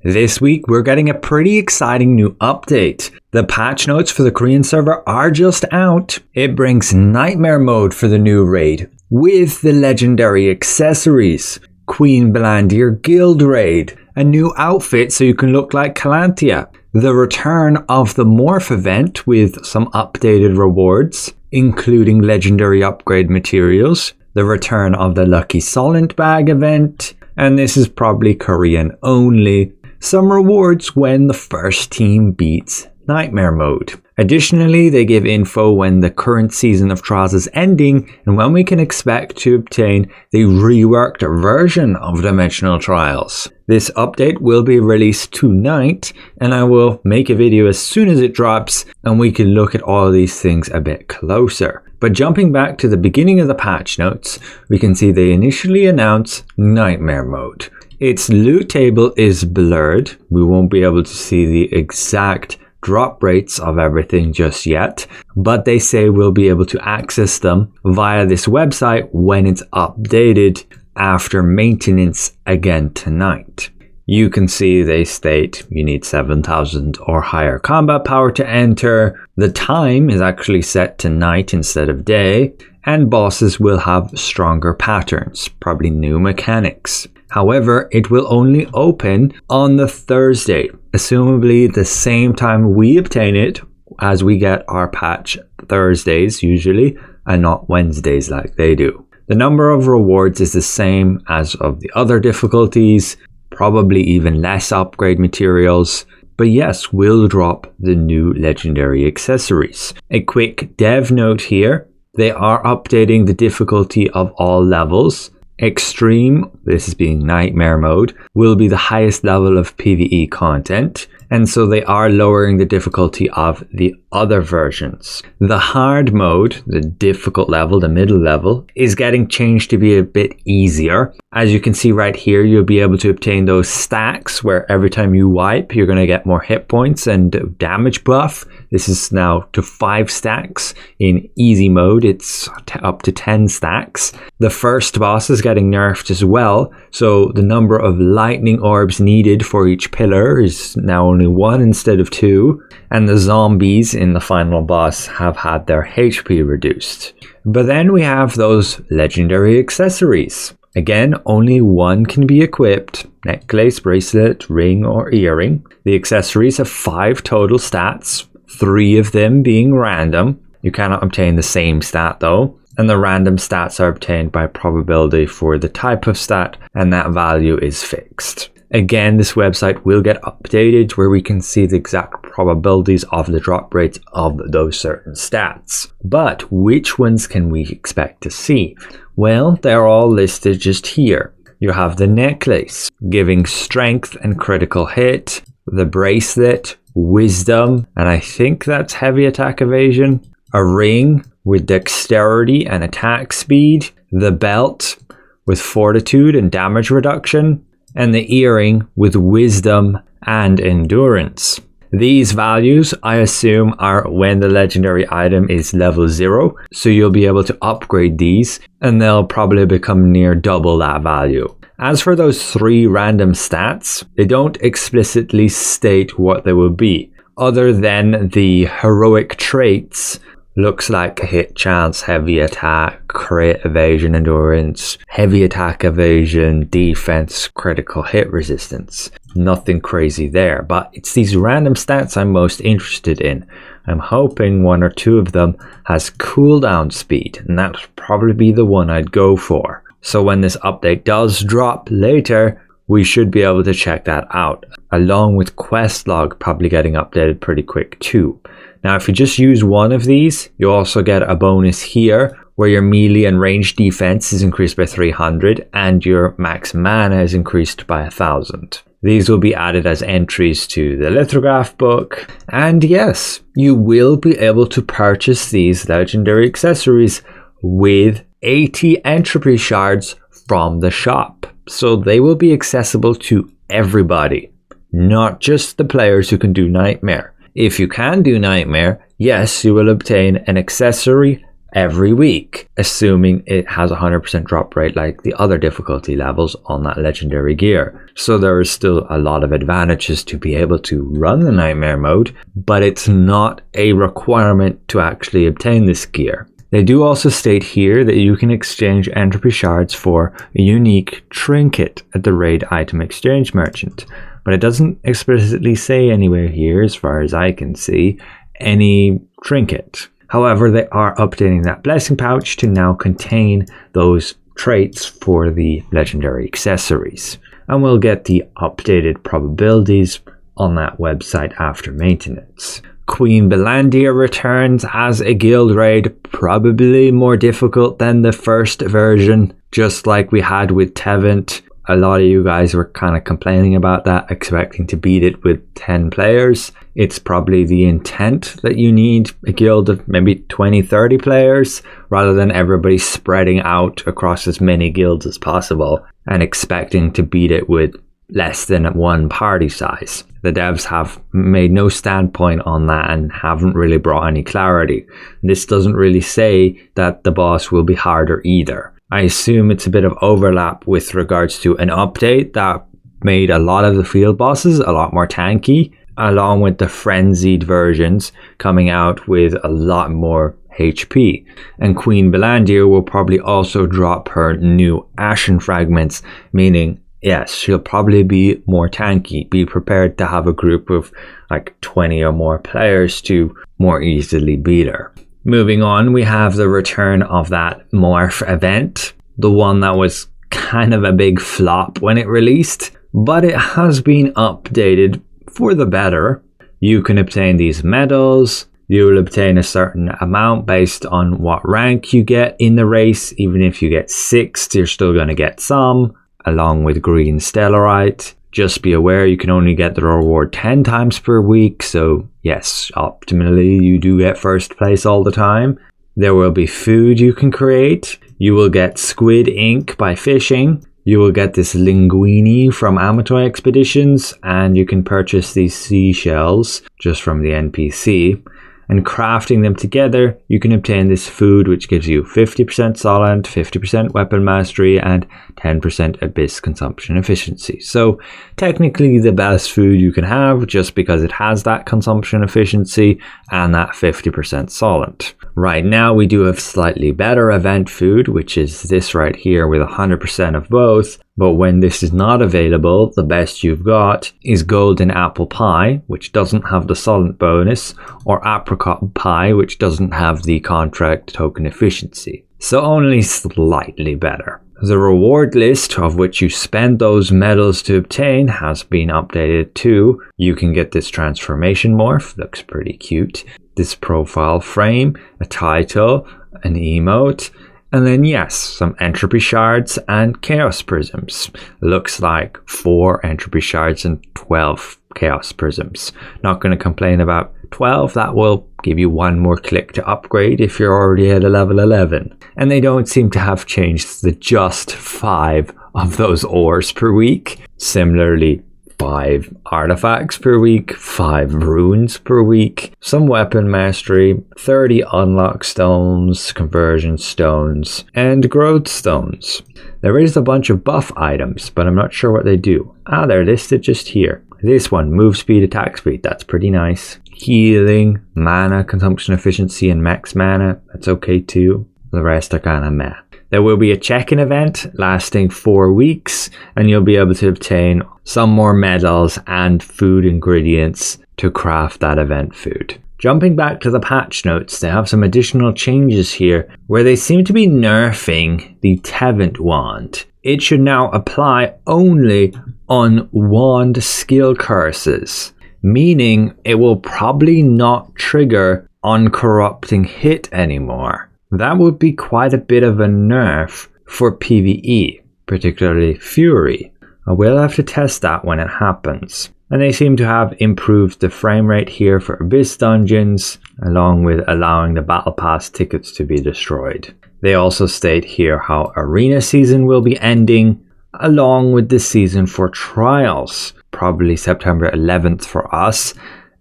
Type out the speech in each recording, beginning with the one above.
This week we're getting a pretty exciting new update. The patch notes for the Korean server are just out. It brings Nightmare mode for the new raid, with the legendary accessories, Queen Blandir Guild raid, a new outfit so you can look like Calanthia, the return of the Morph event with some updated rewards, including legendary upgrade materials, the return of the Lucky Solent Bag event, and this is probably Korean only, some rewards when the first team beats Nightmare mode. Additionally, they give info when the current season of Trials is ending and when we can expect to obtain the reworked version of Dimensional Trials. This update will be released tonight and I will make a video as soon as it drops and we can look at all of these things a bit closer. But jumping back to the beginning of the patch notes, we can see they initially announce Nightmare mode. Its loot table is blurred. We won't be able to see the exact drop rates of everything just yet, but they say we'll be able to access them via this website when it's updated after maintenance again tonight. You can see they state you need 7,000 or higher combat power to enter. The time is actually set to night instead of day, and bosses will have stronger patterns, probably new mechanics. However, it will only open on the Thursday, assumably the same time we obtain it, as we get our patch Thursdays usually, and not Wednesdays like they do. The number of rewards is the same as of the other difficulties, probably even less upgrade materials, but yes, we'll drop the new legendary accessories. A quick dev note here, they are updating the difficulty of all levels. Extreme, this is being Nightmare mode, will be the highest level of PvE content, and so they are lowering the difficulty of the other versions. The hard mode, the difficult level, the middle level, is getting changed to be a bit easier. As you can see right here, you'll be able to obtain those stacks where every time you wipe, you're going to get more hit points and damage buff. This is now to 5 stacks. In easy mode, it's up to 10 stacks. The first boss is getting nerfed as well, so the number of lightning orbs needed for each pillar is now only 1 instead of 2, and the zombies in the final boss have had their HP reduced. But then we have those legendary accessories. Again, only 1 can be equipped: necklace, bracelet, ring or earring. The accessories have 5 total stats, 3 of them being random. You cannot obtain the same stat though, and the random stats are obtained by probability for the type of stat, and that value is fixed. Again, this website will get updated where we can see the exact probabilities of the drop rates of those certain stats. But which ones can we expect to see? Well, they're all listed just here. You have the necklace, giving strength and critical hit, the bracelet, wisdom, and I think that's heavy attack evasion, a ring with dexterity and attack speed, the belt with fortitude and damage reduction, and the earring with wisdom and endurance. These values, I assume, are when the legendary item is level 0, so you'll be able to upgrade these and they'll probably become near double that value. As for those 3 random stats, they don't explicitly state what they will be, other than the heroic traits. Looks like a hit chance, heavy attack, crit evasion, endurance, heavy attack evasion, defense, critical hit resistance. Nothing crazy there, but it's these random stats I'm most interested in. I'm hoping 1 or 2 of them has cooldown speed, and that'd probably be the one I'd go for. So when this update does drop later, we should be able to check that out, along with quest log probably getting updated pretty quick too. Now, if you just use 1 of these, you also get a bonus here where your melee and range defense is increased by 300 and your max mana is increased by 1,000. These will be added as entries to the lithograph book. And yes, you will be able to purchase these legendary accessories with 80 entropy shards from the shop. So they will be accessible to everybody, not just the players who can do Nightmare. If you can do Nightmare, yes, you will obtain an accessory every week, assuming it has a 100% drop rate like the other difficulty levels on that legendary gear. So there is still a lot of advantages to be able to run the Nightmare mode, but it's not a requirement to actually obtain this gear. They do also state here that you can exchange entropy shards for a unique trinket at the Raid Item Exchange Merchant, but it doesn't explicitly say anywhere here, as far as I can see, any trinket. However, they are updating that blessing pouch to now contain those traits for the legendary accessories, and we'll get the updated probabilities on that website after maintenance. Queen Belandia returns as a guild raid, probably more difficult than the first version, just like we had with Tevent. A lot of you guys were kind of complaining about that, expecting to beat it with 10 players. It's probably the intent that you need a guild of maybe 20-30 players, rather than everybody spreading out across as many guilds as possible and expecting to beat it with less than one party size. The devs have made no standpoint on that and haven't really brought any clarity. This doesn't really say that the boss will be harder either. I assume it's a bit of overlap with regards to an update that made a lot of the field bosses a lot more tanky, along with the frenzied versions coming out with a lot more HP. And Queen Belandia will probably also drop her new Ashen Fragments, meaning yes, she'll probably be more tanky. Be prepared to have a group of like 20 or more players to more easily beat her. Moving on, we have the return of that Morph event, the one that was kind of a big flop when it released, but it has been updated for the better. You can obtain these medals. You will obtain a certain amount based on what rank you get in the race. Even if you get 6th, you're still going to get some, along with green stellarite. Just be aware you can only get the reward 10 times per week, so yes, optimally you do get first place all the time. There will be food you can create. You will get squid ink by fishing. You will get this linguini from Amatoy Expeditions, and you can purchase these seashells just from the NPC. And crafting them together, you can obtain this food, which gives you 50% Solent, 50% Weapon Mastery, and 10% Abyss Consumption Efficiency. So technically the best food you can have, just because it has that consumption efficiency and that 50% Solent. Right now we do have slightly better event food, which is this right here with 100% of both. But when this is not available, the best you've got is Golden Apple Pie, which doesn't have the Solent bonus, or Apricot Pie, which doesn't have the contract token efficiency. So only slightly better. The reward list, of which you spend those medals to obtain, has been updated too. You can get this transformation morph, looks pretty cute, this profile frame, a title, an emote, and then yes, some entropy shards and chaos prisms. Looks like 4 entropy shards and 12 chaos prisms. Not going to complain about 12, that will give you one more click to upgrade if you're already at a level 11. And they don't seem to have changed the just 5 of those ores per week. Similarly, 5 artifacts per week, 5 runes per week, some weapon mastery, 30 unlock stones, conversion stones, and growth stones. There is a bunch of buff items, but I'm not sure what they do. They're listed just here. This one, move speed, attack speed, that's pretty nice. Healing, mana, consumption efficiency, and max mana, that's okay too. The rest are kinda meh. There will be a check-in event lasting 4 weeks, and you'll be able to obtain some more medals and food ingredients to craft that event food. Jumping back to the patch notes, they have some additional changes here where they seem to be nerfing the Tevent wand. It should now apply only on wand skill curses, meaning it will probably not trigger uncorrupting hit anymore. That would be quite a bit of a nerf for PvE, particularly Fury. I will have to test that when it happens. And they seem to have improved the frame rate here for Abyss dungeons, along with allowing the Battle Pass tickets to be destroyed. They also state here how Arena season will be ending, along with the season for Trials, probably September 11th for us,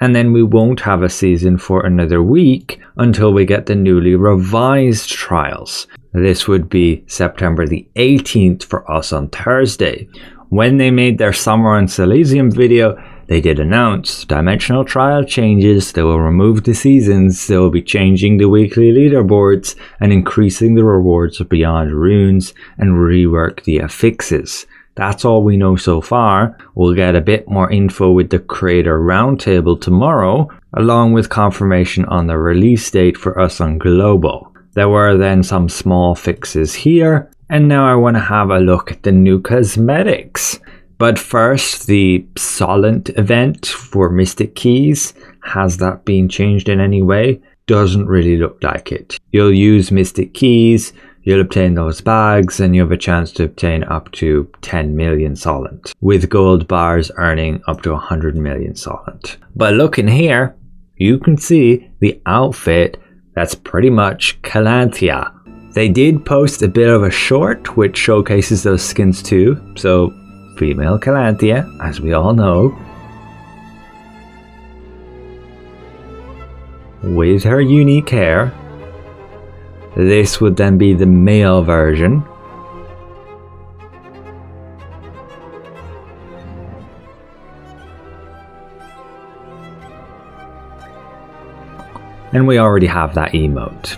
and then we won't have a season for another week until we get the newly revised trials. This would be September the 18th for us on Thursday. When they made their Summer on Silesium video, they did announce dimensional trial changes. They will remove the seasons, they will be changing the weekly leaderboards and increasing the rewards beyond runes and rework the affixes. That's all we know so far. We'll get a bit more info with the creator roundtable tomorrow, along with confirmation on the release date for us on Global. There were then some small fixes here, and now I want to have a look at the new cosmetics. But first, the Solent event for Mystic Keys, has that been changed in any way? Doesn't really look like it. You'll use Mystic Keys, you'll obtain those bags, and you have a chance to obtain up to 10 million Solent, with gold bars earning up to 100 million Solent. But looking here, you can see the outfit that's pretty much Calanthia. They did post a bit of a short which showcases those skins too, so female Calanthia, as we all know, with her unique hair. This would then be the male version. And we already have that emote.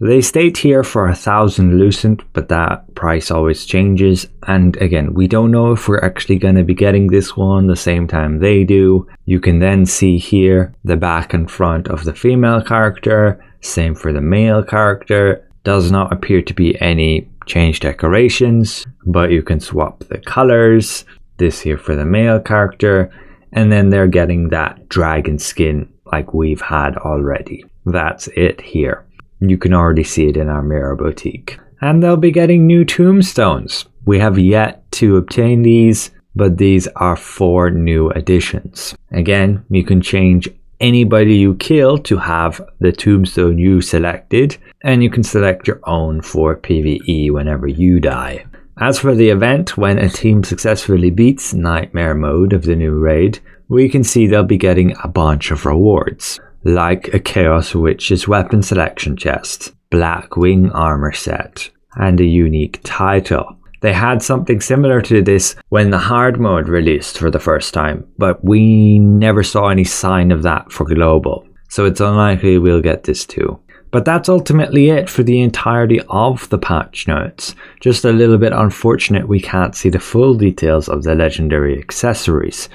They state here for 1,000 Lucent, but that price always changes. And again, we don't know if we're actually going to be getting this one the same time they do. You can then see here the back and front of the female character. Same for the male character. Does not appear to be any change decorations, but you can swap the colors. This here for the male character. And then they're getting that dragon skin like we've had already. That's it here. You can already see it in our mirror boutique. And they'll be getting new tombstones. We have yet to obtain these, but these are 4 new additions. Again, you can change anybody you kill to have the tombstone you selected, and you can select your own for PvE whenever you die. As for the event, when a team successfully beats Nightmare mode of the new raid, we can see they'll be getting a bunch of rewards, like a Chaos Witch's weapon selection chest, Black Wing armor set, and a unique title. They had something similar to this when the hard mode released for the first time, but we never saw any sign of that for Global, so it's unlikely we'll get this too. But that's ultimately it for the entirety of the patch notes. Just a little bit unfortunate we can't see the full details of the legendary accessories.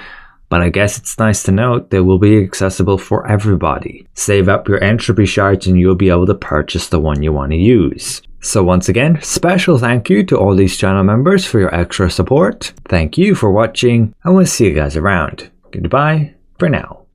But I guess it's nice to note they will be accessible for everybody. Save up your entropy shards and you'll be able to purchase the one you want to use. So once again, special thank you to all these channel members for your extra support. Thank you for watching, and we'll see you guys around. Goodbye for now.